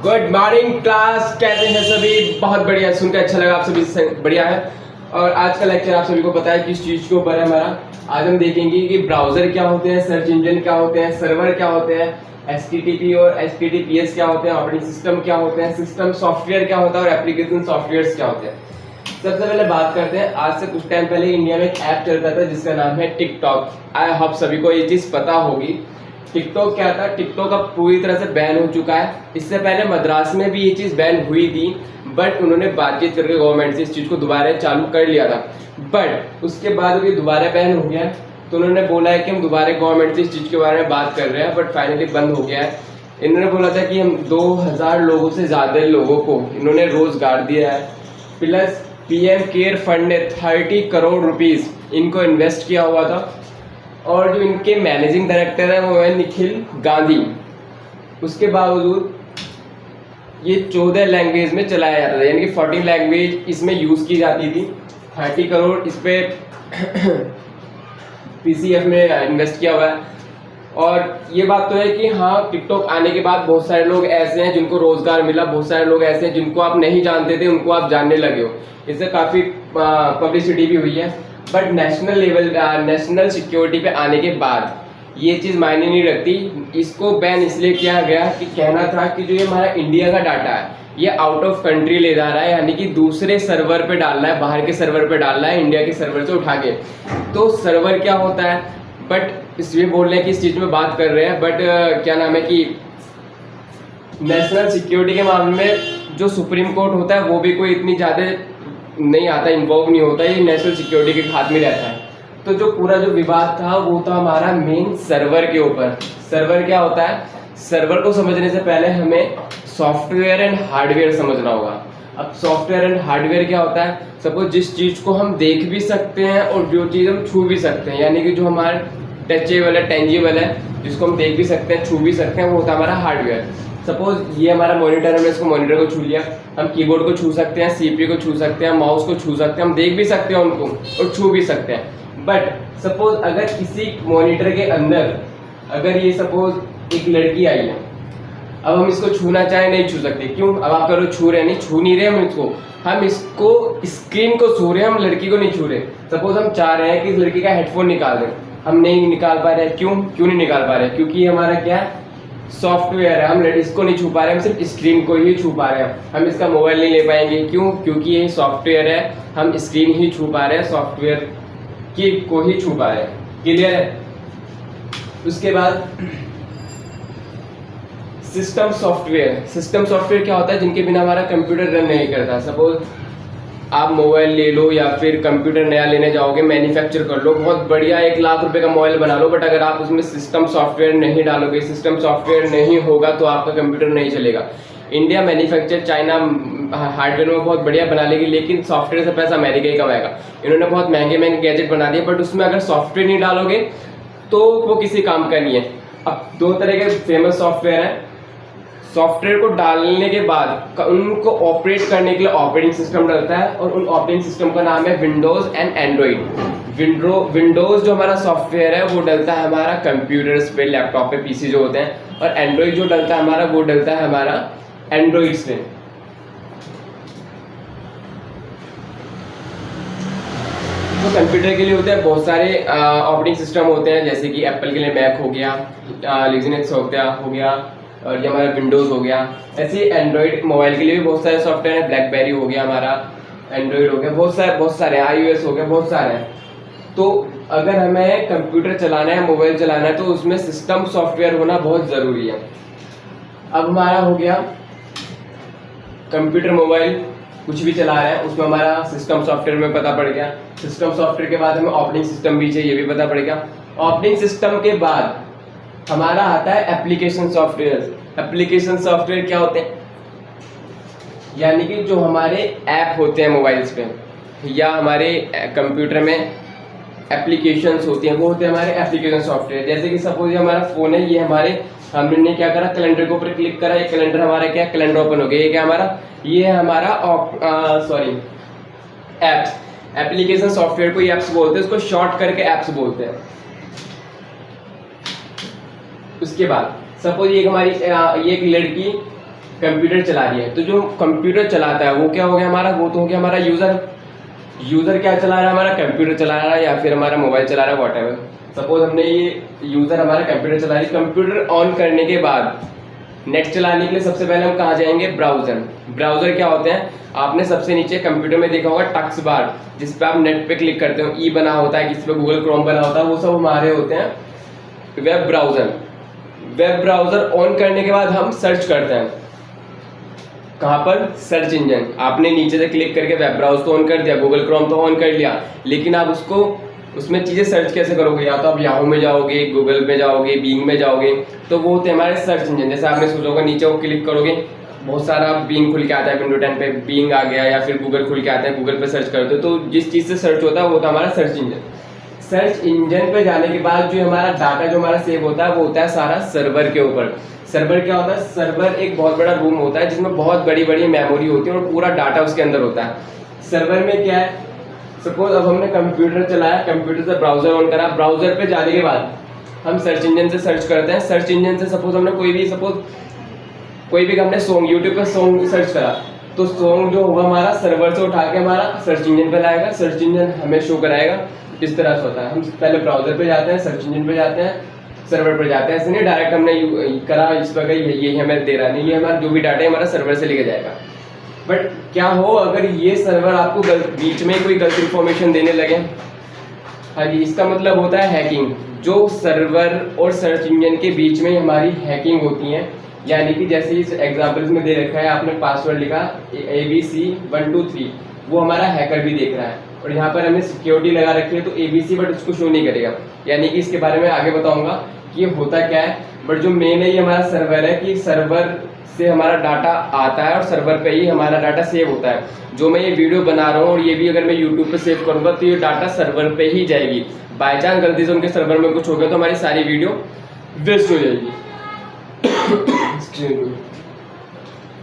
Good morning class, कैसे हैं सभी? बहुत बढ़िया, सुनकर अच्छा लगा, आप सभी बढ़िया है। और आज का लेक्चर आप सभी को पता है किस चीज़ के ऊपर है हमारा। आज हम देखेंगे कि ब्राउजर क्या होते हैं, सर्च इंजन क्या होते हैं, सर्वर क्या होते हैं, HTTP और HTTPS क्या होते हैं, ऑपरेटिंग सिस्टम क्या होते हैं, सिस्टम सॉफ्टवेयर क्या होता है और एप्लीकेशन सॉफ्टवेयर क्या होते हैं। सबसे पहले बात करते हैं, आज से कुछ टाइम पहले इंडिया में एक ऐप चलता था जिसका नाम है टिकटॉक। आई होप सभी को ये चीज़ पता होगी। टिकटॉक क्या था? टिकटॉक अब पूरी तरह से बैन हो चुका है। इससे पहले मद्रास में भी ये चीज़ बैन हुई थी, बट उन्होंने बातचीत करके गवर्नमेंट से इस चीज़ को दोबारा चालू कर लिया था। बट उसके बाद ये दोबारा बैन हो गया, तो उन्होंने बोला है कि हम दोबारा गवर्नमेंट से इस चीज़ के बारे में बात कर रहे हैं, बट फाइनली बंद हो गया है। इन्होंने बोला था कि हम 2000 लोगों से ज़्यादा लोगों को इन्होंने रोज़गार दिया है, प्लस PM केयर फंड ने 30 करोड़ रुपीज़ इनको इन्वेस्ट किया हुआ था। और जो इनके मैनेजिंग डायरेक्टर है वो है निखिल गांधी। उसके बावजूद ये 14 लैंग्वेज में चलाया जाता था, यानी कि 14 लैंग्वेज इसमें यूज़ की जाती थी। 30 करोड़ इस पर PCF में इन्वेस्ट किया हुआ है। और ये बात तो है कि हाँ, टिकटॉक आने के बाद बहुत सारे लोग ऐसे हैं जिनको रोज़गार मिला, बहुत सारे लोग ऐसे हैं जिनको आप नहीं जानते थे उनको आप जानने लगे हो। इससे काफ़ी पब्लिसिटी भी हुई है। But national level, national security पे आने के बाद ये चीज़ मायने नहीं रखती। इसको बैन इसलिए किया गया कि कहना था कि जो ये हमारा इंडिया का डाटा है ये आउट ऑफ कंट्री ले जा रहा है, यानी कि दूसरे सर्वर पे डाल रहा है, बाहर के सर्वर पे डाल रहा है, इंडिया के सर्वर से उठा के। तो सर्वर क्या होता है, बट इसलिए बोल रहे हैं कि इस चीज़ में बात कर रहे हैं, बट क्या नाम है कि नेशनल सिक्योरिटी के मामले में जो सुप्रीम कोर्ट होता है वो भी कोई इतनी ज़्यादा नहीं आता, इन्वॉल्व नहीं होता, ये नेशनल सिक्योरिटी के हाथ में रहता है। तो जो पूरा जो विवाद था वो था हमारा मेन सर्वर के ऊपर। सर्वर क्या होता है? सर्वर को समझने से पहले हमें सॉफ्टवेयर एंड हार्डवेयर समझना होगा। अब सॉफ्टवेयर एंड हार्डवेयर क्या होता है? सपोज जिस चीज़ को हम देख भी सकते हैं और जो चीज़ हम छू भी सकते हैं, यानी कि जो हमारा टचेबल है, टेंजिबल है, जिसको हम देख भी सकते हैं, छू भी सकते हैं, वो होता है हमारा हार्डवेयर। सपोज ये हमारा मॉनिटर, हमने इसको मॉनिटर को छू लिया, हम कीबोर्ड को छू सकते हैं, CPU को छू सकते हैं, माउस को छू सकते हैं, हम देख भी सकते हैं उनको और छू भी सकते हैं। बट सपोज अगर किसी मॉनिटर के अंदर अगर ये सपोज एक लड़की आई है, अब हम इसको छूना चाहे नहीं छू सकते। क्यों? अब आप करो छू रहे नहीं, छू नहीं रहे हम इसको स्क्रीन को छू रहे हैं, हम लड़की को नहीं छू रहे। सपोज हम चाह रहे हैं कि इस लड़की का हेडफोन निकाल दें, हम नहीं निकाल पा रहे हैं। क्यों नहीं निकाल पा रहे? क्योंकि ये हमारा क्या है, सॉफ्टवेयर है, हम इसको नहीं छू पा रहे हैं, हम सिर्फ स्क्रीन को ही छू पा रहे हैं। हम इसका मोबाइल नहीं ले पाएंगे। क्यों? क्योंकि ये सॉफ्टवेयर है, हम स्क्रीन ही छू पा रहे हैं, सॉफ्टवेयर की को ही छू पा रहे हैं। क्लियर है? उसके बाद सिस्टम सॉफ्टवेयर क्या होता है? जिनके बिना हमारा कंप्यूटर रन नहीं करता। सपोज आप मोबाइल ले लो या फिर कंप्यूटर नया लेने जाओगे, मैन्युफैक्चर कर लो, बहुत बढ़िया 1 लाख रुपए का मोबाइल बना लो, बट अगर आप उसमें सिस्टम सॉफ्टवेयर नहीं डालोगे, सिस्टम सॉफ्टवेयर नहीं होगा तो आपका कंप्यूटर नहीं चलेगा। इंडिया मैन्युफैक्चर, चाइना हार्डवेयर में बहुत बढ़िया बना लेगी, लेकिन सॉफ्टवेयर से पैसा अमेरिका ही कमाएगा। इन्होंने बहुत महंगे गैजेट बना दिए, बट उसमें अगर सॉफ्टवेयर नहीं डालोगे तो वो किसी काम का नहीं है। अब 2 तरह के फेमस सॉफ्टवेयर हैं। सॉफ्टवेयर को डालने के बाद उनको ऑपरेट करने के लिए ऑपरेटिंग सिस्टम डलता है, और उन ऑपरेटिंग सिस्टम का नाम है विंडोज एंड एंड्रॉइड। विंडोज जो हमारा सॉफ्टवेयर है वो डलता है हमारा कंप्यूटर्स पे, लैपटॉप पे, PC जो होते हैं, और एंड्रॉइड जो डलता है हमारा वो डलता है हमारा एंड्रॉइड्स पे। तो कंप्यूटर के लिए होते हैं बहुत सारे ऑपरेटिंग सिस्टम होते हैं, जैसे कि एप्पल के लिए मैक हो गया, लिनक्स हो गया, और ये हमारा विंडोज़ हो गया। ऐसे एंड्रॉइड मोबाइल के लिए भी बहुत सारे सॉफ्टवेयर हैं, ब्लैकबेरी हो गया, हमारा एंड्रॉइड हो गया, बहुत सारे iOS हो गया, बहुत सारे हैं। तो अगर हमें कंप्यूटर चलाना है, मोबाइल चलाना है, तो उसमें सिस्टम सॉफ्टवेयर होना बहुत ज़रूरी है। अब हमारा हो गया कंप्यूटर, मोबाइल कुछ भी चला रहे हैं, उसमें हमारा सिस्टम सॉफ्टवेयर में पता पड़ गया। सिस्टम सॉफ्टवेयर के बाद हमें ऑपरेटिंग सिस्टम भी चाहिए, ये भी पता पड़ गया। ऑपरेटिंग सिस्टम के बाद हमारा आता है एप्लीकेशन सॉफ्टवेयर। एप्लीकेशन सॉफ्टवेयर क्या होते हैं? यानी कि जो हमारे ऐप होते हैं मोबाइल्स पे या हमारे कंप्यूटर में एप्लीकेशंस होती हैं, वो होते हैं हमारे एप्लीकेशन सॉफ्टवेयर। जैसे कि सपोज ये हमारा फ़ोन है, ये हमने क्या करा, कैलेंडर के ऊपर क्लिक करा, ये कैलेंडर हमारा क्या, कैलेंडर ओपन हो गया। ये क्या हमारा, ये है हमारा एप्स। एप्लीकेशन सॉफ्टवेयर को एप्स बोलते हैं, उसको शॉर्ट करके एप्स बोलते हैं। उसके बाद सपोज ये एक लड़की कंप्यूटर चला रही है। तो जो कंप्यूटर चलाता है वो क्या हो गया हमारा, वो तो हो गया हमारा यूज़र। यूज़र क्या चला रहा है हमारा, कंप्यूटर चला रहा है या फिर हमारा मोबाइल चला रहा है, वॉट एवर। सपोज हमने ये यूज़र हमारा कंप्यूटर चला रही है, कंप्यूटर ऑन करने के बाद नेट चलाने के लिए सबसे पहले हम कहाँ जाएंगे, ब्राउज़र। ब्राउज़र क्या होते हैं, आपने सबसे नीचे कंप्यूटर में देखा होगा टक्स बार, जिस पे आप नेट पे क्लिक करते हो, ई बना होता है, किसी पे गूगल क्रोम बना होता है, वो सब हमारे होते हैं web browser. Web browser on करने के बाद हम सर्च करते हैं, कहाँ पर, सर्च इंजन। आपने नीचे से क्लिक करके वेब ब्राउज़र तो ऑन कर दिया, गूगल क्रोम तो ऑन कर लिया, लेकिन आप उसमें चीज़ें सर्च कैसे करोगे, या तो आप याहू में जाओगे, गूगल में जाओगे, बीइंग में जाओगे, तो वो होते हैं हमारे सर्च इंजन। जैसे आपने सोचा होगा नीचे वो क्लिक करोगे, बहुत सारा बीइंग खुल के आता है, विंडो 10 पे बीइंग आ गया, या फिर गूगल खुल के आता है, गूगल पे सर्च करते हो, तो जिस चीज़ से सर्च होता है वो होता है हमारा सर्च इंजन। सर्च इंजन पे जाने के बाद जो हमारा डाटा जो हमारा सेव होता है वो होता है सारा सर्वर के ऊपर। सर्वर क्या होता है, सर्वर एक बहुत बड़ा रूम होता है जिसमें बहुत बड़ी बड़ी मेमोरी होती है और पूरा डाटा उसके अंदर होता है। सर्वर में क्या है, सपोज अब हमने कंप्यूटर चलाया, कंप्यूटर से ब्राउज़र ऑन करा, ब्राउज़र पे जाने के बाद हम सर्च इंजन से सर्च करते हैं। सर्च इंजन से सपोज हमने कोई भी हमने सॉन्ग, यूट्यूब पे सॉन्ग सर्च करा, तो सॉन्ग जो होगा हमारा सर्वर से उठा के हमारा सर्च इंजन पे लाएगा, सर्च इंजन हमें शो कराएगा। इस तरह से होता है, हम पहले ब्राउज़र पे जाते हैं, सर्च इंजन पे जाते हैं, सर्वर पर जाते हैं। ऐसे नहीं डायरेक्ट हमने करा इस पर यही हमें दे रहा नहीं, ये हमारा जो भी डाटा है हमारा सर्वर से लेके जाएगा। बट क्या हो अगर ये सर्वर आपको बीच में कोई गलत इन्फॉर्मेशन देने लगे, हाँ जी, इसका मतलब होता है हैकिंग। जो सर्वर और सर्च इंजन के बीच में हमारी हैकिंग होती है, यानी कि जैसे इस एग्जाम्पल्स में दे रखा है, आपने पासवर्ड लिखा ABC123, वो हमारा हैकर भी देख रहा है, और यहाँ पर हमने सिक्योरिटी लगा रखी है तो ABC, बट उसको शो नहीं करेगा। यानी कि इसके बारे में आगे बताऊंगा कि ये होता क्या है। बट जो मेन है ये हमारा सर्वर है, कि सर्वर से हमारा डाटा आता है और सर्वर पे ही हमारा डाटा सेव होता है। जो मैं ये वीडियो बना रहा हूँ और ये भी अगर मैं यूट्यूब पे सेव करूँगा तो ये डाटा सर्वर पे ही जाएगी। बाई चांस गलती से उनके सर्वर में कुछ हो गया तो हमारी सारी वीडियो वेस्ट हो जाएगी।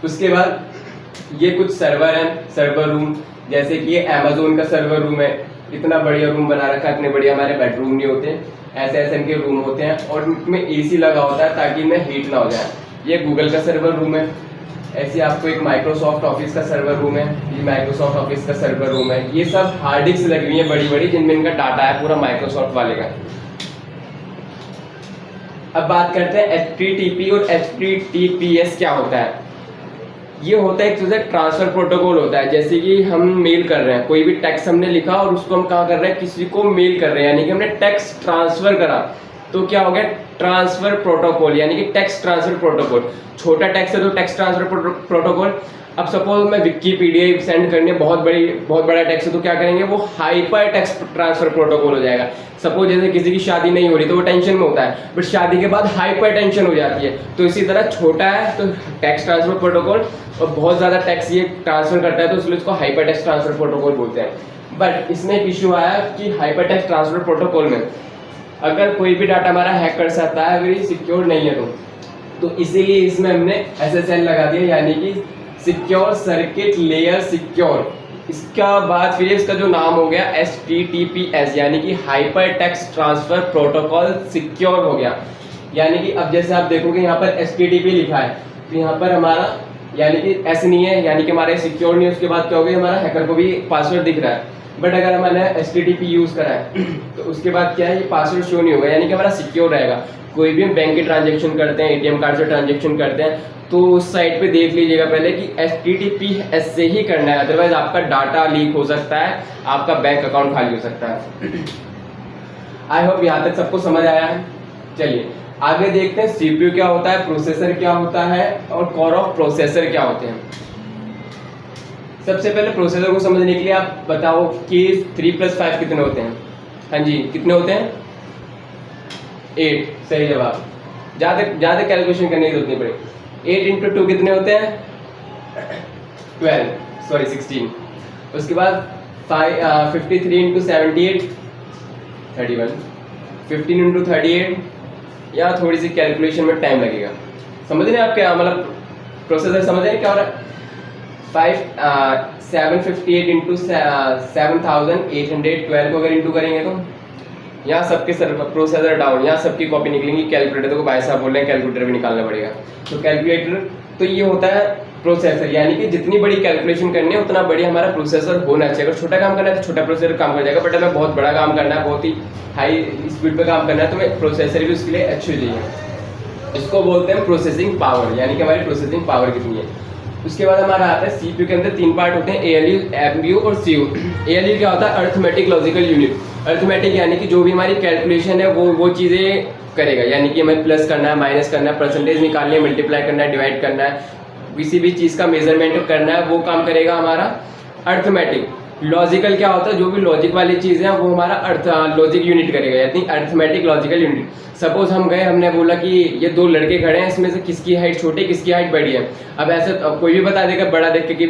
उसके बाद ये कुछ सर्वर है, सर्वर रूम, जैसे कि ये अमेजोन का सर्वर रूम है, इतना बढ़िया रूम बना रखा है, इतने बढ़िया हमारे बेडरूम नहीं होते, ऐसे ऐसे इनके रूम होते हैं, और इनमें AC लगा होता है ताकि इनमें हीट ना हो जाए। ये गूगल का सर्वर रूम है। ऐसे आपको एक माइक्रोसॉफ्ट ऑफिस का सर्वर रूम है, ये माइक्रोसॉफ्ट ऑफिस का सर्वर रूम है। ये सब हार्ड डिस्क लगी हुई है बड़ी बड़ी, जिनमें इनका डाटा है पूरा माइक्रोसॉफ्ट वाले का। अब बात करते हैं HTTP और HTTPS क्या होता है। ये होता है एक तरह से ट्रांसफर प्रोटोकॉल होता है। जैसे कि हम मेल कर रहे हैं, कोई भी टेक्स्ट हमने लिखा और उसको हम कहाँ कर रहे हैं, किसी को मेल कर रहे हैं, यानी कि हमने टेक्स्ट ट्रांसफर करा, तो क्या हो गया, ट्रांसफर प्रोटोकॉल, यानी कि टेक्स्ट ट्रांसफर प्रोटोकॉल। छोटा टेक्स्ट है तो टेक्स्ट ट्रांसफर प्रोटोकॉल। अब सपोज मैं विकिपीडिया सेंड करने, बहुत बड़ा टेक्स्ट है, तो क्या करेंगे, वो हाइपर टेक्स्ट ट्रांसफर प्रोटोकॉल हो जाएगा। सपोज जैसे किसी की शादी नहीं हो रही तो वो टेंशन में होता है, बट शादी के बाद हाइपर टेंशन हो जाती है, तो इसी तरह छोटा है तो टेक्स्ट ट्रांसफर प्रोटोकॉल, और बहुत ज़्यादा टेक्स्ट ये ट्रांसफर करता है तो इसलिए इसको हाइपर टेक्स्ट ट्रांसफर प्रोटोकॉल बोलते हैं। बट इसमें एक इशू आया कि हाइपर टेक्स्ट ट्रांसफर प्रोटोकॉल में अगर कोई भी डाटा हमारा हैक कर सकता है, अगर ये सिक्योर नहीं है तो इसीलिए इसमें हमने SSL लगा दिया, यानी कि सिक्योर सर्किट लेयर सिक्योर। इसका बाद फिर इसका जो नाम हो गया HTTPS, यानी कि hyper text transfer protocol secure हो गया। यानी कि अब जैसे आप देखोगे यहाँ पर HTTP लिखा है, तो यहाँ पर हमारा यानी कि S नहीं है, यानी कि हमारा सिक्योर नहीं है। उसके बाद क्या हो गया, हमारा हैकर को भी पासवर्ड दिख रहा है, बट अगर हमने HTTP यूज़ करा है तो उसके बाद क्या है, ये पासवर्ड शो नहीं होगा, यानी कि हमारा सिक्योर रहेगा। कोई भी हम बैंक के ट्रांजेक्शन करते हैं, ATM कार्ड से ट्रांजेक्शन करते हैं, तो उस साइट पे देख लीजिएगा पहले कि HTTPS से ही करना है, अदरवाइज आपका डाटा लीक हो सकता है, आपका बैंक अकाउंट खाली हो सकता है। आई होप यहाँ तक सबको समझ आया है। चलिए आगे देखते हैं CPU क्या होता है, प्रोसेसर क्या होता है, और कोर ऑफ प्रोसेसर क्या होते हैं। सबसे पहले प्रोसेसर को समझने के लिए आप बताओ कि 3 + 5 कितने होते हैं। हाँ जी, कितने होते हैं, 8, सही जवाब। ज़्यादा कैलकुलेशन करने की जरूरत नहीं पड़ेगी। 8 × 2 कितने होते हैं, 16। उसके बाद 53 × 78 31, 15 × 38, यहाँ थोड़ी सी कैलकुलेशन में टाइम लगेगा। समझ रहे हैं आप क्या, मतलब प्रोसेसर समझ रहे हैं क्या हो रहा है। 758 × 7812 को अगर इंटू करेंगे तो यहाँ सबके प्रोसेसर डाउन, यहाँ सबकी कॉपी निकलेंगी। कैलकुलेटर को भाई साहब बोल रहे हैं कैलकुलेटर भी निकालना पड़ेगा, तो कैलकुलेटर तो ये होता है प्रोसेसर, यानी कि जितनी बड़ी कैलकुलेशन करनी है उतना बड़ी हमारा प्रोसेसर होना चाहिए। अगर छोटा काम करना है तो छोटा प्रोसेसर काम कर जाएगा, बट हमें बहुत बड़ा काम करना है, बहुत ही हाई स्पीड पे काम करना है, तो हमें प्रोसेसर भी उसके लिए अच्छी चाहिए। इसको बोलते हैं प्रोसेसिंग पावर, यानी कि हमारी प्रोसेसिंग पावर कितनी है। उसके बाद हमारा आता है सीपीयू के अंदर 3 पार्ट होते हैं, एएलयू, एमयू और सीयू। एएलयू क्या होता है? Arithmetic logical unit. अर्थमेटिक यानी कि जो भी हमारी कैलकुलेशन है वो चीज़ें करेगा, यानी कि हमें प्लस करना है, माइनस करना है, परसेंटेज निकालनी है, मल्टीप्लाई करना है, डिवाइड करना है, किसी भी चीज़ का मेजरमेंट करना है, वो काम करेगा हमारा अर्थमेटिक। लॉजिकल क्या होता है? जो भी लॉजिक वाली चीज़ें हैं वो हमारा लॉजिक यूनिट करेगा, यानी अर्थमेटिक लॉजिकल यूनिट। सपोज हम गए, हमने बोला कि ये 2 लड़के खड़े हैं, इसमें से किसकी हाइट छोटी, किसकी हाइट बड़ी है। अब ऐसे कोई भी बता देगा बड़ा देख के कि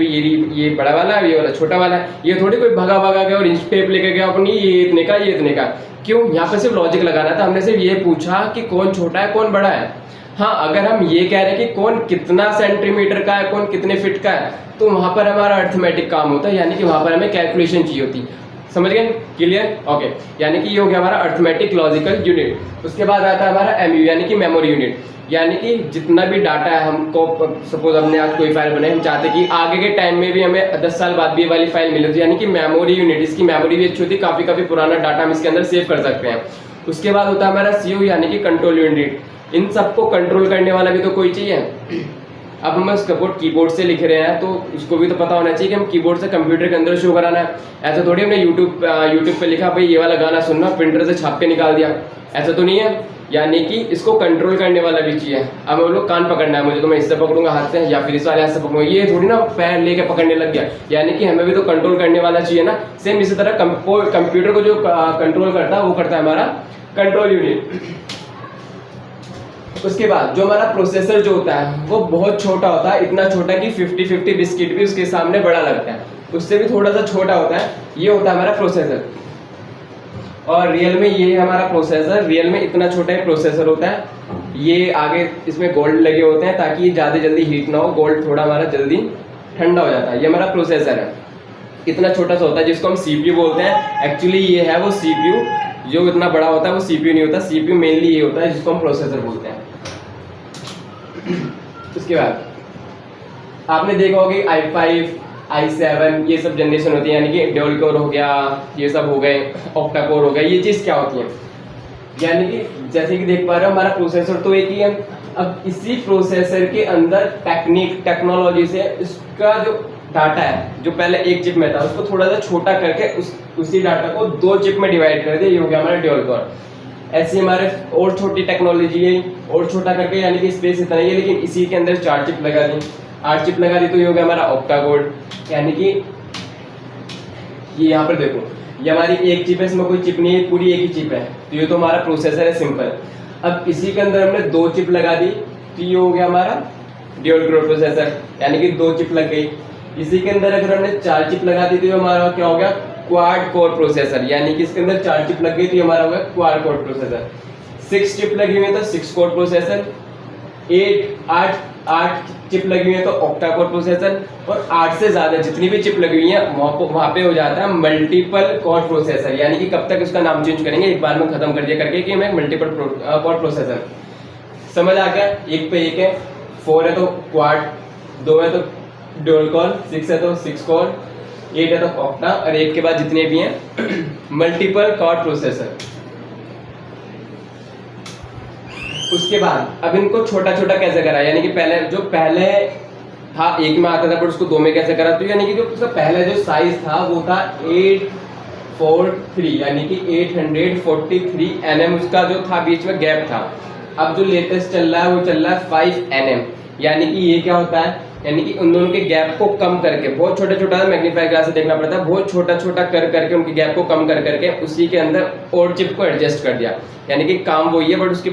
ये बड़ा वाला है, ये वाला छोटा वाला है। ये थोड़ी कोई भगा गया और इंच टेप लेके गया अपनी, ये इतने का, ये इतने का। क्यों? यहाँ पे सिर्फ लॉजिक लगाना था, हमने सिर्फ ये पूछा कि कौन छोटा है कौन बड़ा है। हाँ, अगर हम ये कह रहे हैं कि कौन कितना सेंटीमीटर का है, कौन कितने फिट का है, तो वहां पर हमारा अर्थमेटिक काम होता है, यानी कि वहां पर हमें कैलकुलेशन चाहिए होती। समझ गए? क्लियर? ओके। यानी कि ये हो गया हमारा अर्थमेटिक लॉजिकल यूनिट। उसके बाद आता है हमारा एमयू, यानी कि मेमोरी यूनिट। यानी कि जितना भी डाटा है हमको, सपोज हमने आज कोई फाइल बनाई, हम चाहते हैं कि आगे के टाइम में भी हमें 10 साल बाद भी ये वाली फाइल मिले, तो यानी कि मेमोरी यूनिट, इसकी मेमोरी भी अच्छी होती है, काफी पुराना डाटा हम इसके अंदर सेव कर सकते हैं। उसके बाद होता है हमारा सीयू, यानी कि कंट्रोल यूनिट। इन सबको कंट्रोल करने वाला भी तो कोई चाहिए। अब हम सपोर्ट कीबोर्ड से लिख रहे हैं तो उसको भी तो पता होना चाहिए कि हम कीबोर्ड से कंप्यूटर के अंदर शो कराना है। ऐसा थोड़ी हमने यूट्यूब पे लिखा भाई ये वाला गाना सुनना, प्रिंटर से छाप के निकाल दिया, ऐसा तो नहीं है। यानी कि इसको कंट्रोल करने वाला भी चाहिए। अब हम लोग कान पकड़ना है मुझे, तो मैं इससे पकड़ूंगा हाथ से, या फिर इस वाले हाथ से पकड़ूंगा, ये थोड़ी ना पैर लेके पकड़ने लग गया। यानी कि हमें भी तो कंट्रोल करने वाला चाहिए ना। सेम इसी तरह कंप्यूटर को जो कंट्रोल करता है वो करता है हमारा कंट्रोल यूनिट। उसके बाद जो हमारा प्रोसेसर जो होता है वो बहुत छोटा होता है, इतना छोटा कि 50-50 बिस्किट भी उसके सामने बड़ा लगता है, उससे भी थोड़ा सा छोटा होता है। ये होता है हमारा प्रोसेसर। और रियल में ये हमारा प्रोसेसर, रियल में इतना छोटा ही प्रोसेसर होता है। ये आगे इसमें गोल्ड लगे होते हैं ताकि ये ज़्यादा जल्दी हीट ना हो, गोल्ड थोड़ा हमारा जल्दी ठंडा हो जाता है। ये हमारा प्रोसेसर है, इतना छोटा सा होता है, जिसको हम सीपीयू बोलते हैं। एक्चुअली ये है वो सीपीयू, जो इतना बड़ा होता है वो सीपीयू नहीं होता। सीपीयू मेनली ये होता है जिसको हम प्रोसेसर बोलते हैं। उसके बाद आपने देखा होगा कि i5, i7 ये सब जनरेशन होती है, यानी कि ड्यूल कोर हो गया, ये सब हो गए, ऑक्टा कोर हो गया। ये चीज़ क्या होती है? यानी कि जैसे कि देख पा रहे हो हमारा प्रोसेसर तो एक ही है। अब इसी प्रोसेसर के अंदर टेक्नोलॉजी से इसका जो डाटा है, जो पहले एक चिप में था, उसको थोड़ा सा छोटा करके उसी डाटा को 2 चिप में डिवाइड कर दिया। ये हो गया हमारा ड्यूल कोर। ऐसी हमारे और छोटी टेक्नोलॉजी है, और छोटा करके, यानी कि स्पेस इतना ही है, लेकिन इसी के अंदर 4 चिप लगा दी। 8 चिप लगा दी तो ये हो गया हमारा ऑक्टा कोर। यानी कि ये यहाँ पर देखो, ये हमारी एक चिप है, इसमें कोई चिप नहीं है, पूरी एक ही चिप है, तो ये तो हमारा प्रोसेसर है सिंपल। अब इसी के अंदर हमने 2 चिप लगा दी तो ये हो गया हमारा ड्यूल कोर प्रोसेसर, यानी कि 2 चिप लग गई। इसी के अंदर अगर हमने 4 चिप लगा दी तो हमारा क्या हो गया? क्वाड कोर प्रोसेसर, यानी कि इसके अंदर 4 चिप लग गई तो हमारा होगा क्वाड कोर प्रोसेसर। 6 चिप लगी हुई है तो 6 कोर प्रोसेसर। 8 चिप लगी हुई है तो ऑक्टा कोर प्रोसेसर। और 8 से ज्यादा जितनी भी चिप लगी हुई है वहां पे हो जाता है मल्टीपल कोर प्रोसेसर। यानी कि कब तक उसका नाम चेंज करेंगे, एक बार में खत्म कर दिया करके कि हमें मल्टीपल कोर प्रोसेसर। समझ आ गया? एक पे एक है, 4 है तो क्वाड, 2 है तो ड्यूल कोर, 6 है तो 6 कोर, 8 है तो ऑक्टा, और 8 के बाद जितने भी हैं मल्टीपल कोर प्रोसेसर। उसके बाद अब इनको छोटा छोटा कैसे करा, यानी कि पहले था 1 में आता था पर उसको 2 में कैसे करा, तो यानी कि जो उसका पहला जो साइज था वो था 843, यानी कि 843 nm उसका जो था, बीच में गैप था। अब जो लेटेस्ट चल रहा है वो चल रहा है 5 nm, यानी कि ये क्या होता है, यानी कि उन दोनों के गैप को कम करके, बहुत छोटा छोटा मैग्नीफाई ग्लास से देखना पड़ता है, बहुत छोटा छोटा कर करके उनके गैप को कम कर करके उसी के अंदर और चिप को एडजस्ट कर दिया। यानी कि काम वही है बट उसकी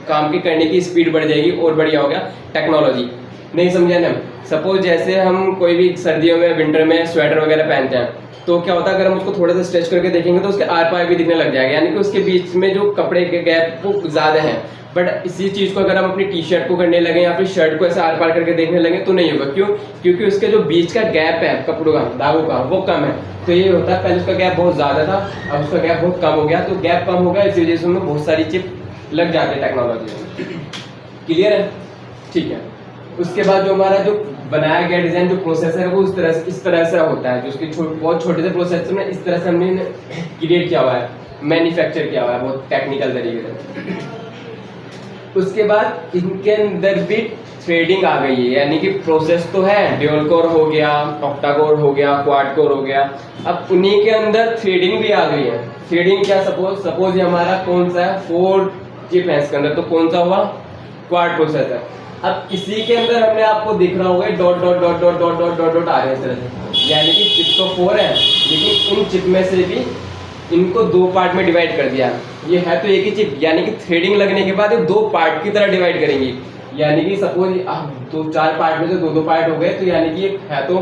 काम की करने की स्पीड बढ़ जाएगी और बढ़िया हो गया टेक्नोलॉजी। नहीं समझे ना? सपोज जैसे हम कोई भी सर्दियों में, विंटर में स्वेटर वगैरह पहनते हैं तो क्या होता है, अगर हम उसको थोड़ा सा स्ट्रेच करके देखेंगे तो उसके आर पार भी दिखने लग जाएगा, यानी कि उसके बीच में जो कपड़े के गैप वो ज़्यादा है। बट इसी चीज़ को अगर हम अपनी टी शर्ट को करने लगे या फिर शर्ट को ऐसे आर पार करके देखने लगे तो नहीं होगा। क्यों? क्योंकि उसके जो बीच का गैप है कपड़ों का, दागों का, वो कम है। तो ये होता है, पहले उसका गैप बहुत ज़्यादा था, अब उसका गैप बहुत कम हो गया। तो गैप कम हो गया, इसी वजह से उनमें बहुत सारी चिप लग जाती है टेक्नोलॉजी में। क्लियर है? ठीक है। उसके बाद जो हमारा जो बनाया गया डिजाइन जो प्रोसेसर है वो इस तरह से होता है, जो उसके बहुत छोटे से प्रोसेसर में इस तरह से हमने क्रिएट किया हुआ है, मैन्युफैक्चर किया हुआ है बहुत टेक्निकल तरीके से। उसके बाद इनके अंदर भी थ्रेडिंग आ गई है, यानी कि प्रोसेस तो है, ड्यूल कोर हो गया, ऑक्टा कोर हो गया, क्वाड कोर हो गया, अब उन्हीं के अंदर थ्रेडिंग भी आ गई है। थ्रेडिंग क्या, सपोज ये हमारा कौन सा है, 4 चिप है इसके अंदर, तो कौन सा हुआ, क्वाड प्रोसेसर। अब इसी के अंदर हमने आपको दिख रहा होगा dot dot dot dot dot dot dot dot आ रहे हैं इस तरह से, यानी कि चिप तो 4 है, लेकिन इन चिप में से भी इनको 2 पार्ट में डिवाइड कर दिया। ये है तो एक ही चिप, यानी कि थ्रेडिंग लगने के बाद ये 2 पार्ट की तरह डिवाइड करेंगी, यानी कि सपोज तो 4 पार्ट में से 2 पार्ट हो गए, तो यानी कि एक है तो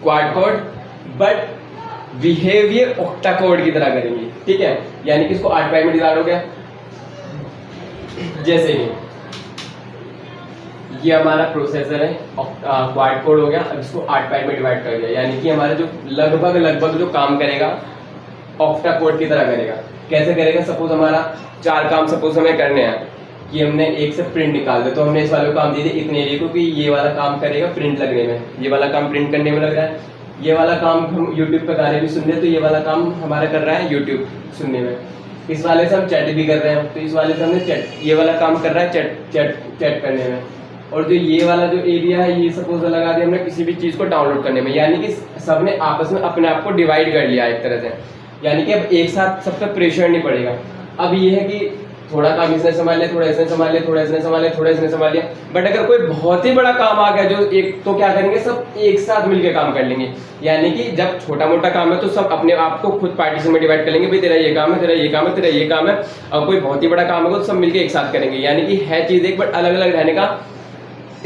quad code, but behaviour octa code की तरह करेंगे, ठीक है। यानी कि इसको 8 पार्ट में डिवाइड हो गया, जैसे कि ये हमारा प्रोसेसर है, क्वाड कोड हो गया, अब इसको 8 पार्ट में डिवाइड कर दिया, यानी कि हमारा जो लगभग जो काम करेगा ऑक्टा कोड की तरह करेगा। कैसे करेगा, सपोज हमारा 4 काम सपोज हमें करने हैं कि हमने एक से प्रिंट निकाल दे, तो हमने इस वाले को काम दे दिए इतने एरिया को कि ये वाला काम करेगा प्रिंट लगने में, ये वाला काम प्रिंट करने में लग रहा है, ये वाला काम हम यूट्यूब पे गाने भी सुन रहे हैं, तो ये वाला काम हमारा कर रहा है यूट्यूब सुनने में, इस वाले से हम चैट भी कर रहे हैं, तो इस वाले से हमने चैट, ये वाला काम कर रहा है चैट करने में, और जो ये वाला जो एरिया है ये सपोज लगा दिया हमने किसी भी चीज़ को डाउनलोड करने में, यानी कि सबने आपस में अपने आप को डिवाइड कर लिया एक तरह से, यानी कि अब एक साथ सब पे प्रेशर नहीं पड़ेगा। अब ये है कि थोड़ा काम इसने संभाल लिया, थोड़ा इसने संभाल लिया, थोड़ा इसने संभाल लिया, थोड़ा इसने संभाल लिया, बट अगर कोई बहुत ही बड़ा काम आ गया जो एक, तो क्या करेंगे, सब एक साथ मिलकर काम कर लेंगे। यानी कि जब छोटा मोटा काम है तो सब अपने आप को खुद पार्टीशन में डिवाइड कर लेंगे, भाई तेरा ये काम है, तेरा ये काम है, तेरा ये काम है, और कोई बहुत ही बड़ा काम होगा तो सब मिलकर एक साथ करेंगे, यानी कि है चीज एक बट अलग अलग रहने का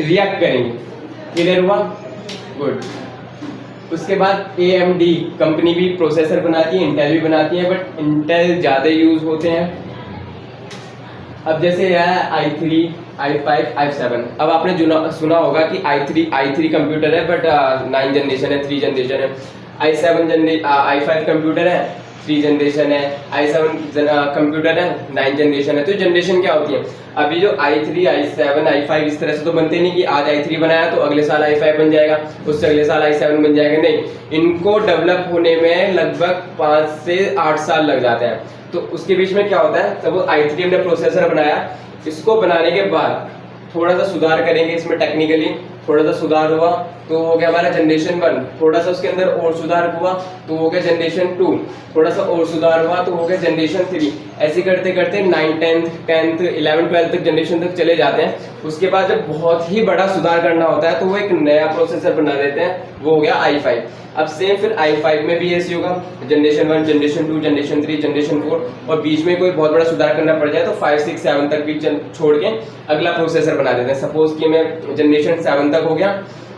रिएक्ट करेंगे। क्लियर हुआ, गुड। उसके बाद AMD कंपनी भी प्रोसेसर बनाती है, इंटेल भी बनाती है, बट इंटेल ज़्यादा यूज होते हैं। अब जैसे है i3, i5, i7, अब आपने सुना होगा कि i3 कंप्यूटर है बट 9 जनरेशन है, 3 जनरेशन है, i5 कंप्यूटर है, 3 जनरेशन है, i7 कंप्यूटर है, 9 जनरेशन है। तो जनरेशन क्या होती है, अभी जो i3, i7, i5 इस तरह से तो बनते नहीं कि आज i3 बनाया तो अगले साल i5 बन जाएगा, उससे अगले साल i7 बन जाएगा, नहीं, इनको डेवलप होने में लगभग 5 से 8 साल लग जाते हैं। तो उसके बीच में क्या होता है, तब i3 हमने प्रोसेसर बनाया, इसको बनाने के बाद थोड़ा सा सुधार करेंगे इसमें, टेक्निकली थोड़ा सा सुधार हुआ तो हो गया हमारा जनरेशन 1, थोड़ा सा उसके अंदर और सुधार हुआ तो हो गया जनरेशन 2, थोड़ा सा और सुधार हुआ तो हो गया जनरेशन 3, ऐसे करते करते 9, 10th, 11, 12 तक जनरेशन तक चले जाते हैं। उसके बाद जब बहुत ही बड़ा सुधार करना होता है तो वो एक नया प्रोसेसर बना देते हैं, वो हो गया i5। अब सेम फिर i5 में भी ऐसी होगा, जनरेशन 1, जनरेशन 2, जनरेशन 3, जनरेशन 4, और बीच में कोई बहुत बड़ा सुधार करना पड़ जाए तो 5, 6, 7 तक भी छोड़ के अगला प्रोसेसर बना देते हैं। सपोज कि मैं जनरेशन 7 तक हो गया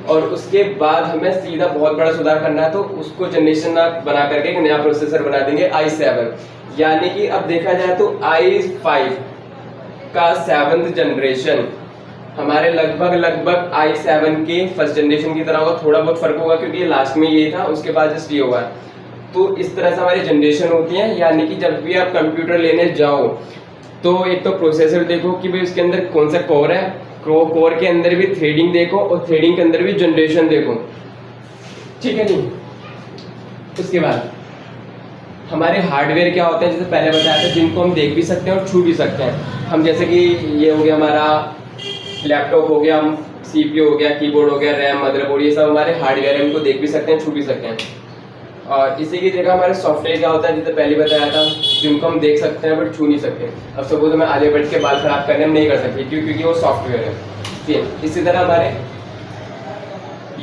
और उसके बाद हमें सीधा बहुत बड़ा सुधार करना है तो उसको जनरेशन बना करके एक नया प्रोसेसर बना देंगे i7। यानी कि अब देखा जाए तो i5 का 7th जनरेशन हमारे लगभग i7 के फर्स्ट जनरेशन की तरह होगा, थोड़ा बहुत फर्क होगा क्योंकि ये लास्ट में ये था, उसके बाद जस्ट ये हुआ है। तो इस तरह से हमारी जनरेशन होती है। यानी कि जब भी आप कंप्यूटर लेने जाओ तो एक तो प्रोसेसर देखो कि भाई उसके अंदर कौन सा कोर है, कोर के अंदर भी थ्रेडिंग देखो और थ्रेडिंग के अंदर भी जनरेशन देखो, ठीक है नहीं। उसके बाद हमारे हार्डवेयर क्या होते हैं, जैसे पहले बताया था, जिनको हम देख भी सकते हैं और छू भी सकते हैं। हम जैसे कि ये हो गया हमारा लैपटॉप हो गया, CPU हो गया, कीबोर्ड हो गया, रैम, मदरबोर्ड, ये सब हमारे हार्डवेयर है, इनको देख भी सकते हैं, छू भी सकते हैं। और इसी की जगह हमारे सॉफ्टवेयर क्या होता है, जैसे पहले बताया था, जिनको हम देख सकते हैं बट छू नहीं सकते। अब सपोज हमें आगे बढ़ के बाल खराब करने हम नहीं कर सकते, क्योंकि वो सॉफ्टवेयर है, ठीक है। इसी तरह हमारे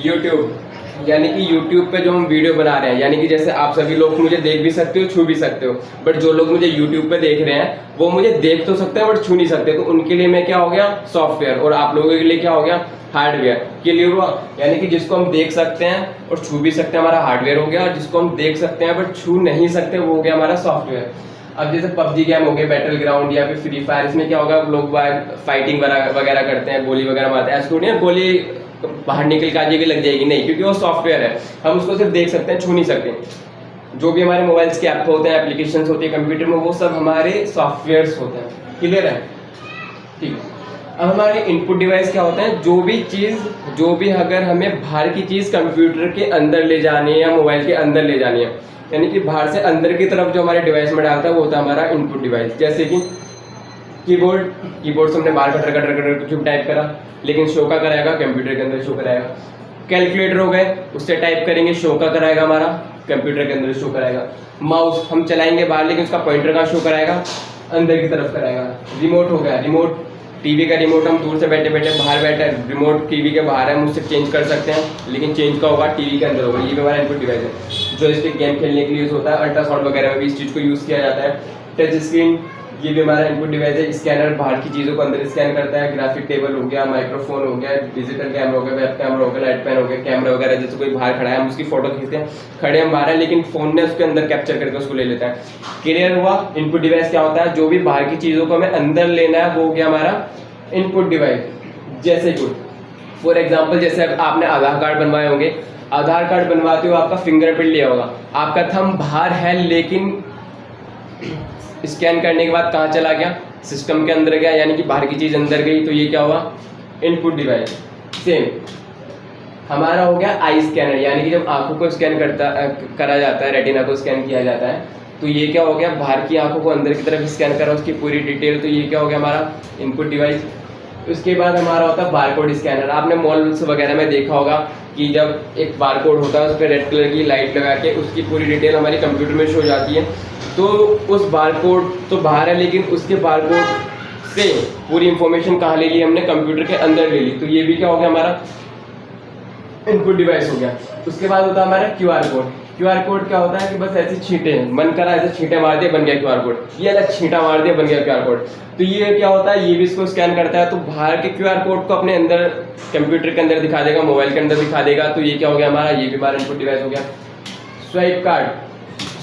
यूट्यूब, यानी कि यूट्यूब पे जो हम वीडियो बना रहे हैं, यानी कि जैसे आप सभी लोग मुझे देख भी सकते हो, छू भी सकते हो, बट जो लोग मुझे यूट्यूब पे देख रहे हैं वो मुझे देख तो सकते हैं बट छू नहीं सकते, तो उनके लिए मैं क्या हो गया, सॉफ्टवेयर, और आप लोगों के लिए क्या हो गया, हार्डवेयर। क्लियर हुआ। यानी कि जिसको हम देख सकते हैं और छू भी सकते हैं हमारा हार्डवेयर हो गया, और जिसको हम देख सकते हैं बट छू नहीं सकते वो हो गया हमारा सॉफ्टवेयर। अब जैसे PUBG गेम हो गए, बैटल ग्राउंड या फिर फ्री फायर, इसमें क्या होगा, लोग फाइटिंग वगैरह करते हैं, गोली वगैरह मारते हैं, ऐसा थोड़ी है गोली बाहर निकल के आ जाएगी, लग जाएगी, नहीं, क्योंकि वो सॉफ्टवेयर है, हम उसको सिर्फ देख सकते हैं, छू नहीं सकते। जो भी हमारे मोबाइल्स के ऐप होते हैं, एप्लीकेशंस होती है कंप्यूटर में, वो सब हमारे सॉफ्टवेयर्स होते हैं। क्लियर है। ठीक है। अब हमारे इनपुट डिवाइस क्या होता है, जो भी अगर हमें बाहर की चीज़ कंप्यूटर के अंदर ले जानी है या मोबाइल के अंदर ले जानी है, यानी कि बाहर से अंदर की तरफ जो हमारे डिवाइस में डालता है वो होता है हमारा इनपुट डिवाइस। जैसे कि कीबोर्ड से हमने बाहर कटर कटर कटर कुछ टाइप करा, लेकिन शो का कराएगा कंप्यूटर के अंदर शो कराएगा। कैलकुलेटर हो गए, उससे टाइप करेंगे शो का कराएगा, हमारा कंप्यूटर के अंदर शो कराएगा। माउस हम चलाएंगे बाहर, लेकिन उसका पॉइंटर कहाँ शो कराएगा, अंदर की तरफ कराएगा। रिमोट हो गया, रिमोट टीवी का रिमोट हम दूर से बैठे बैठे बाहर बैठे, रिमोट टीवी के बाहर है, हम उससे चेंज कर सकते हैं, लेकिन चेंज का होगा टीवी के अंदर होगा। ये भी हमारा इनपुट डिवाइस है। जो इसके गेम खेलने के लिए यूज़ होता है, अल्ट्रासाउंड वगैरह में भी इस चीज़ को यूज़ किया जाता है। टच स्क्रीन, ये भी हमारा इनपुट डिवाइस है। स्कैनर बाहर की चीज़ों को अंदर स्कैन करता है। ग्राफिक टेबल हो गया, माइक्रोफोन हो गया, डिजिटल कैमरा हो गया, वेब कैमरा हो गया, लाइट पेन हो गया, कैमरा वगैरह। जैसे कोई बाहर खड़ा है, हम उसकी फोटो खींचते हैं, खड़े हम बाहर है लेकिन फोन ने उसके अंदर कैप्चर करके उसको ले लेता है। क्लियर हुआ? इनपुट डिवाइस क्या होता है, जो भी बाहर की चीज़ों को हमें अंदर लेना है वो हो गया हमारा इनपुट डिवाइस। जैसे कि फॉर एग्जांपल, जैसे आपने आधार कार्ड बनवाए होंगे, आधार कार्ड बनवाते हो आपका फिंगरप्रिंट लिया होगा, आपका थंब बाहर है लेकिन स्कैन करने के बाद कहाँ चला गया, सिस्टम के अंदर गया, यानी कि बाहर की चीज़ अंदर गई, तो ये क्या हुआ, इनपुट डिवाइस। सेम हमारा हो गया आई स्कैनर, यानी कि जब आंखों को स्कैन करा जाता है, रेटिना को स्कैन किया जाता है, तो ये क्या हो गया, बाहर की आंखों को अंदर की तरफ स्कैन करा, उसकी पूरी डिटेल, तो ये क्या हो गया हमारा इनपुट डिवाइस। उसके बाद हमारा होता है बारकोड स्कैनर। आपने मॉल्स वगैरह में देखा होगा कि जब एक बारकोड होता है उस पर रेड कलर की लाइट लगा के उसकी पूरी डिटेल हमारी कंप्यूटर में शो जाती है। तो उस बारकोड तो बाहर है, लेकिन उसके बारकोड से पूरी इंफॉर्मेशन कहाँ ले ली हमने, कंप्यूटर के अंदर ले ली, तो ये भी क्या हो गया हमारा इनपुट डिवाइस हो गया। उसके बाद होता है हमारा क्यूआर कोड। क्यूआर कोड क्या होता है कि बस ऐसे छींटे, मन करा ऐसे छींटे मार दिए बन गया क्यूआर कोड, ये अलग छींटा मार दिया बन गया क्यूआर कोड। तो ये क्या होता है, ये भी इसको स्कैन करता है, तो बाहर के क्यूआर कोड को अपने अंदर कंप्यूटर के अंदर दिखा देगा, मोबाइल के अंदर दिखा देगा, तो ये क्या हो गया हमारा, ये भी हमारा इनपुट डिवाइस हो गया। स्वाइप कार्ड,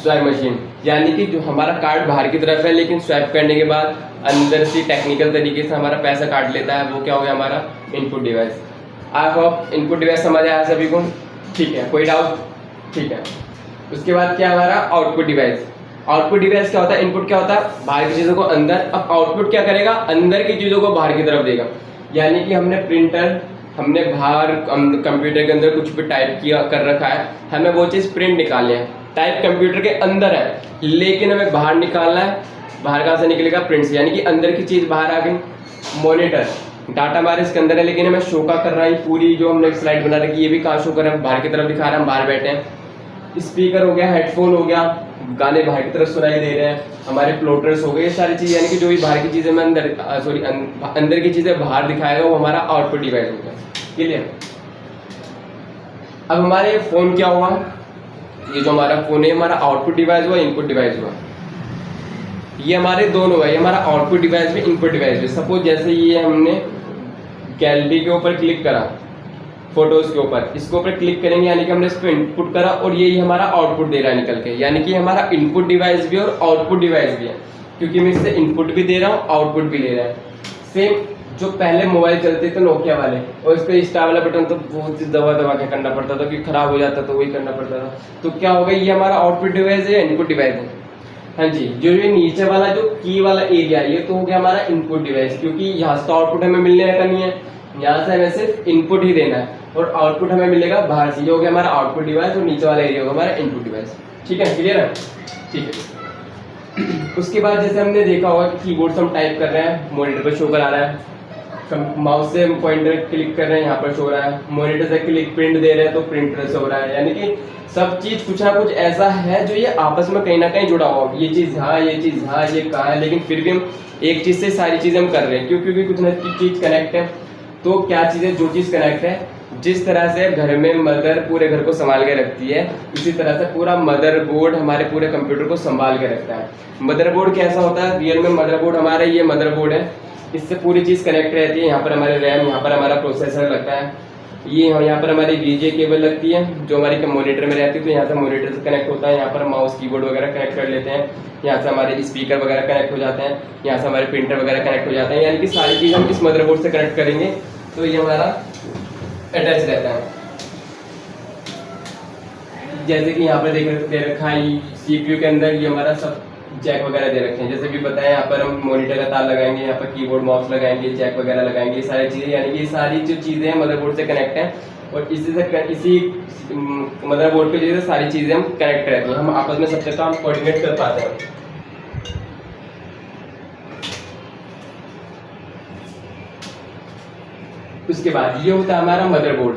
स्वाइप मशीन, यानी कि जो हमारा कार्ड बाहर की तरफ है लेकिन स्वाइप करने के बाद अंदर से टेक्निकल तरीके से हमारा पैसा काट लेता है, वो क्या हो गया हमारा input device. I hope input device समझ आया सभी को, ठीक है, कोई डाउट? ठीक है। उसके बाद क्या हमारा आउटपुट डिवाइस। आउटपुट डिवाइस क्या होता है, इनपुट क्या होता है बाहर की चीज़ों को अंदर, अब आउटपुट क्या करेगा, अंदर की चीज़ों को बाहर की तरफ देगा। यानी कि हमने प्रिंटर, हमने बाहर कंप्यूटर के अंदर कुछ भी टाइप किया कर रखा है, हमें वो चीज़ प्रिंट निकालनी है, टाइप कंप्यूटर के अंदर है लेकिन हमें बाहर निकालना है। बाहर कहाँ से निकलेगा, प्रिंट से, यानी कि अंदर की चीज़ बाहर आ गई। मॉनिटर, डाटा हमारे इसके अंदर है लेकिन हमें शो का कर रहा है, पूरी जो हमने स्लाइड बना रखी ये भी कहाँ शो कर रहा है, बाहर की तरफ दिखा रहा है, हम बाहर बैठे हैं। स्पीकर हो गया, हेडफोन हो गया, गाने बाहर की तरफ सुनाई दे रहे हैं, हमारे प्लोटर्स हो गए, ये सारी चीज़, यानी कि जो भी बाहर की चीज़ें में अंदर की चीज़ें बाहर दिखाएगा वो हमारा आउटपुट डिवाइस हो गया। क्लियर? अब हमारे फ़ोन क्या हुआ, ये जो हमारा फ़ोन है हमारा आउटपुट डिवाइस हुआ, इनपुट डिवाइस हुआ। ये हमारे दोनों है, ये हमारा आउटपुट डिवाइस भी, इनपुट डिवाइस भी। सपोज जैसे ये हमने गैलरी के ऊपर क्लिक करा, फोटोज के ऊपर, इसके ऊपर क्लिक करेंगे यानी कि हमने इस पर इनपुट करा और ये हमारा आउटपुट दे रहा है निकल के, यानी कि हमारा इनपुट डिवाइस भी और आउटपुट डिवाइस भी है, क्योंकि मैं इससे इनपुट भी दे रहा हूँ, आउटपुट भी ले रहा है। सेम जो पहले मोबाइल चलते थे नोकिया वाले, और इस पर स्टार वाला बटन तो बहुत दबा दबा के करना पड़ता था, क्योंकि खराब हो जाता तो वही करना पड़ता था। तो क्या होगा, ये हमारा आउटपुट डिवाइस है, इनपुट डिवाइस है। हाँ जी, जो ये नीचे वाला जो की वाला एरिया ये तो हो गया हमारा इनपुट डिवाइस, क्योंकि यहाँ से तो आउटपुट हमें मिलने का नहीं है, यहाँ से हमें सिर्फ इनपुट ही देना है और आउटपुट हमें मिलेगा बाहर से। ये हो गया हमारा आउटपुट डिवाइस और नीचे वाला एरिया होगा हमारा इनपुट डिवाइस। ठीक है, क्लियर है? ठीक है। उसके बाद जैसे हमने देखा होगा कि कीबोर्ड से हम टाइप कर रहे हैं, मॉनिटर पर शो करा रहा है, माउस से हम पॉइंटर क्लिक कर रहे हैं, यहाँ पर शो हो रहा है, मॉनिटर से क्लिक प्रिंट दे रहे हैं तो प्रिंटर से हो रहा है, यानी कि सब चीज़ कुछ ना कुछ ऐसा है जो ये आपस में कहीं ना कहीं जुड़ा हुआ, ये चीज़ हाँ, ये चीज़ हाँ, ये कहाँ है, लेकिन फिर भी हम एक चीज़ से सारी चीज़ें हम कर रहे हैं, क्योंकि कुछ ना कुछ चीज़ कनेक्ट है। तो क्या चीज़ है, जो चीज़ कनेक्ट है, जिस तरह से घर में मदर पूरे घर को संभाल के रखती है, इसी तरह से पूरा मदरबोर्ड हमारे पूरे कंप्यूटर को संभाल के रखता है। मदरबोर्ड कैसा होता है, रियल में मदरबोर्ड हमारा ये मदरबोर्ड है, इससे पूरी चीज़ कनेक्ट रहती है। यहाँ पर हमारे रैम, यहाँ पर हमारा प्रोसेसर लगता है, ये यहाँ पर हमारी VGA केबल लगती है जो हमारी मॉनिटर में रहती है, तो यहाँ से मॉनिटर से कनेक्ट होता है, यहाँ पर माउस कीबोर्ड वगैरह कनेक्ट कर लेते हैं, यहाँ से हमारे स्पीकर वगैरह कनेक्ट हो जाते हैं, यहाँ से हमारे प्रिंटर वगैरह कनेक्ट हो जाते हैं, यानी कि सारी चीज़ हम इस मदरबोर्ड से कनेक्ट करेंगे तो ये हमारा अटैच रहता है। जैसे कि यहाँ पर दे रखा है CPU के अंदर ये हमारा सब जैक वगैरह दे रखे हैं, जैसे भी बताया यहाँ पर हम मॉनिटर का तार लगाएंगे, यहाँ पर कीबोर्ड माउस लगाएंगे, जैक वगैरह लगाएंगे, ये सारी चीज़ें, यानी कि ये सारी जो चीज़ें हैं मदरबोर्ड से कनेक्ट हैं और इसी मदरबोर्ड पे जो सारी चीज़ें हम कनेक्ट रहती हैं, हम आपस में सबसे काम कोऑर्डिनेट कर पाते हैं। उसके बाद ये होता है हमारा मदरबोर्ड।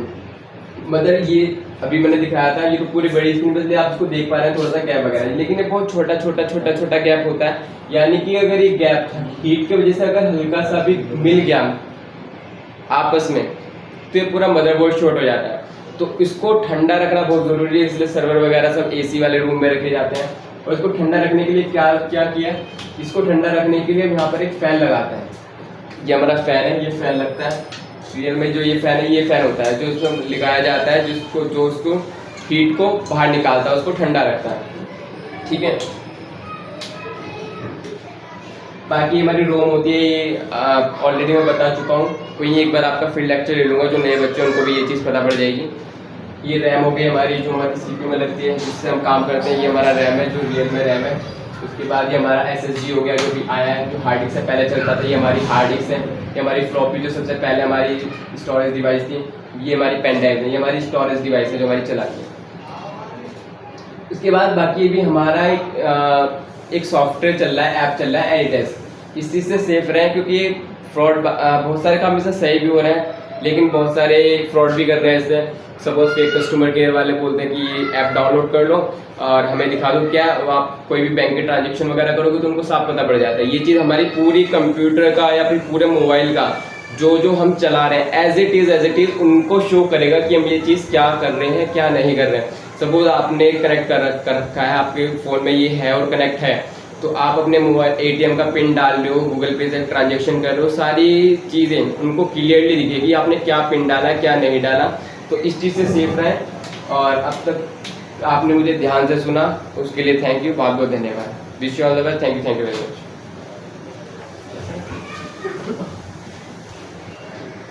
ये अभी मैंने दिखाया था, ये तो पूरी बड़ी स्क्रीन पर आप इसको देख पा रहे हैं, थोड़ा सा गैप वगैरह, लेकिन ये बहुत छोटा गैप होता है, यानी कि अगर ये गैप हीट की वजह से अगर हल्का सा भी मिल गया आपस में तो ये पूरा मदरबोर्ड शॉर्ट हो जाता है। तो इसको ठंडा रखना बहुत ज़रूरी है, इसलिए सर्वर वगैरह सब AC वाले रूम में रखे जाते हैं। और इसको ठंडा रखने के लिए क्या किया, इसको ठंडा रखने के लिए यहाँ पर एक फ़ैन लगाते हैं। ये हमारा फ़ैन है, ये फ़ैन लगता है रियल में, जो ये फ़ैन है ये फ़ैन होता है जो उसमें लगाया जाता है, जो उसको हीट को बाहर निकालता है, उसको ठंडा रखता है, ठीक है। बाकी हमारी रोम होती है, ये ऑलरेडी मैं बता चुका हूँ, कोई एक बार आपका फील्ड लेक्चर ले लूँगा, जो नए बच्चे उनको भी ये चीज़ पता पड़ जाएगी। ये रैम हो गई हमारी, जो हमारी CPU में लगती है, जिससे हम काम करते हैं, ये हमारा रैम है जो रियल में रैम है। उसके बाद ये हमारा SSD हो गया, जो भी आया है, जो हार्ड डिस्क से पहले चलता था, ये हमारी हार्ड डिस्क है। ये हमारी फ्लॉपी जो सबसे पहले हमारी स्टोरेज डिवाइस थी, ये हमारी पेन ड्राइव है, ये हमारी स्टोरेज डिवाइस है जो हमारी चलाती है। उसके बाद बाकी भी हमारा एक सॉफ्टवेयर चल रहा है, ऐप चल रहा है एडिटेस। इस चीज़ से सेफ रहें, क्योंकि फ्रॉड बहुत सारे काम इससे सही भी हो रहे हैं, लेकिन बहुत सारे फ्रॉड भी कर रहे हैं इससे। सपोज फेक कस्टमर केयर वाले बोलते हैं कि ये ऐप डाउनलोड कर लो और हमें दिखा दो, क्या आप कोई भी बैंक के ट्रांजेक्शन वगैरह करोगे तो उनको साफ पता पड़ जाता है। ये चीज़ हमारी पूरी कंप्यूटर का या फिर पूरे मोबाइल का जो हम चला रहे हैं एज इट इज़ उनको शो करेगा कि हम ये चीज़ क्या कर रहे हैं, क्या नहीं कर रहे हैं। सपोज आपने कनेक्ट कर रखा है, आपके फ़ोन में ये है और कनेक्ट है, तो आप अपने मोबाइल ATM का पिन डाल रहे हो, गूगल पे से ट्रांजेक्शन कर रहे हो, सारी चीज़ें उनको क्लियरली दिखेगी आपने क्या पिन डाला, क्या नहीं डाला। तो इस चीज़ से सेफ रहें। और अब तक आपने मुझे ध्यान से सुना, उसके लिए थैंक यू, बहुत बहुत धन्यवाद। Wish you all the best, thank you very much.